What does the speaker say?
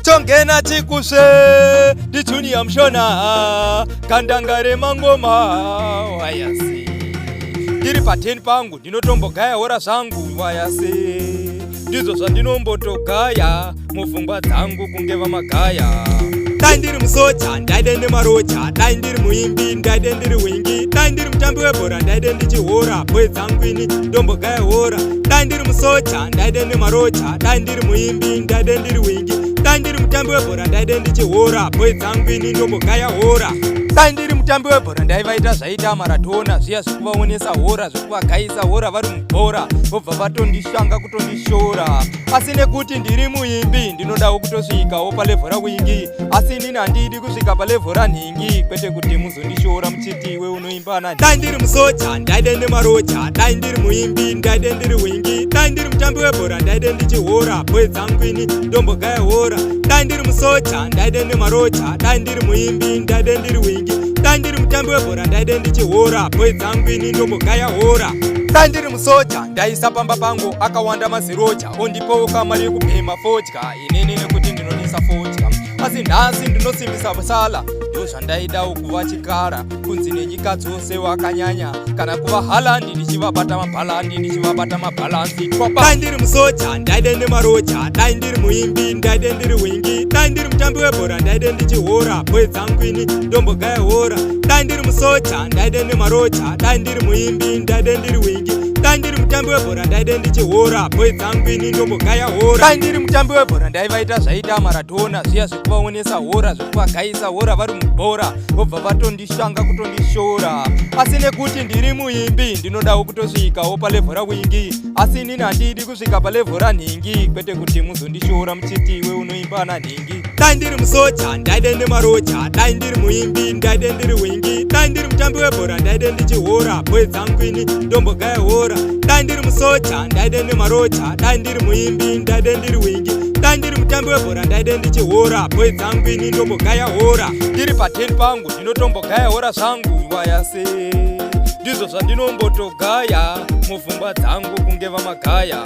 chongena chikusve ndichuni ya mushona kandangare mangoma wayase ndiri pateni pangu ndinotombogaya hora zvangu wayase ndizvo zvandinombotogaya mupfungwa dzangu kunge vamagaya. Dai ndiri musoja ndaide nemaroja, dai ndiri muimbi ndaide ndiri wingi, dai ndiri mutambi webhora ndaide ndichihora bwe dzangu ini ndombogaya hora. Dai ndiri musoja ndaide nemaroja, dai ndiri muimbi ndaide ndiri wingi, dai ndiri mutambi webhora ndaide ndichihora bwe dzangu ini ndombogaya hora. Dai ndiri mutambi webhora ndaivaita zvaita maratona zviya zvekuvaonesa hora zvekuvagaisa hora vari mubhora vobva vatondishanga kutondishora. Asi nekuti ndiri muimbi ndinodawo kutosvikawo palevho rawingi, asi inini handidi kusvika palevho ranhingi kwete kuti muzondishora muchiti iwe unoimba nani. Dai ndiri musoja ndaide nemaroja, dai ndiri muimbi ndaide ndiri wingi, dai ndiri mutambi webhora ndaide ndichihora bwe dzangu ini ndombogaya hora. Dai ndiri musoja ndaide nemaroja, dai ndiri muimbi ndaide ndiri wingi, dai ndiri mutambi webhora ndaide ndichihora bwe dzangu ini ndombogaya hora. Dai ndiri musoja ndaisa pamba pangu akawanda maziroja ondipoka mari yekupema fodya inini nekuti ndinonisa fodya. Asi nhasi ndinosimbisa sala ndozvandaidawo kuva chikara kunzi nenyika dzose wakanyanya kana kuva halandi ndichivabata mabhalandi ndichivabata mabhalansi. Dai ndiri musoja ndaide nemaroja, dai ndiri muimbi ndaide ndiri wingi, dai ndiri mutambi webhora ndaide ndichihora bwe dzangu ini ndombogaya hora. Dai ndiri musoja ndaide nemaroja, dai ndiri muimbi ndaide ndiri wingi, dai ndiri mutambi webhora ndaide ndichihora bwe dzangu ini ndombogaya hora. Dai ndiri mutambi webhora ndaivaita zvaita maratona zviya zvekuvaonesa hora zvekuvagaisa hora vari mubhora vobva vatondishanga kutondishora. Asi nekuti ndiri muimbi ndinodawo kutosvikawo palevho rawingi, asi inini handidi kusvika palevho ranhingi kwete kuti muzondishora muchiti iwe unoimba nanhingi. Dai ndiri musoja ndaide nemaroja, dai ndiri muimbi ndaide ndiri wingi, dai ndiri mutambi webhora ndaide ndichihora bwe dzangu ini ndombogaya hora. Dai ndiri musoja ndaide nemaroja, dai ndiri muimbi ndaide ndiri wingi, dai ndiri mutambi webhora ndaide ndichihora bwe dzangu ini ndombogaya hora. Ndiri pateni pangu ndinotombogaya hora zvangu wayase ndizvo zvandinombotogaya mupfungwa dzangu kunge vamagaya.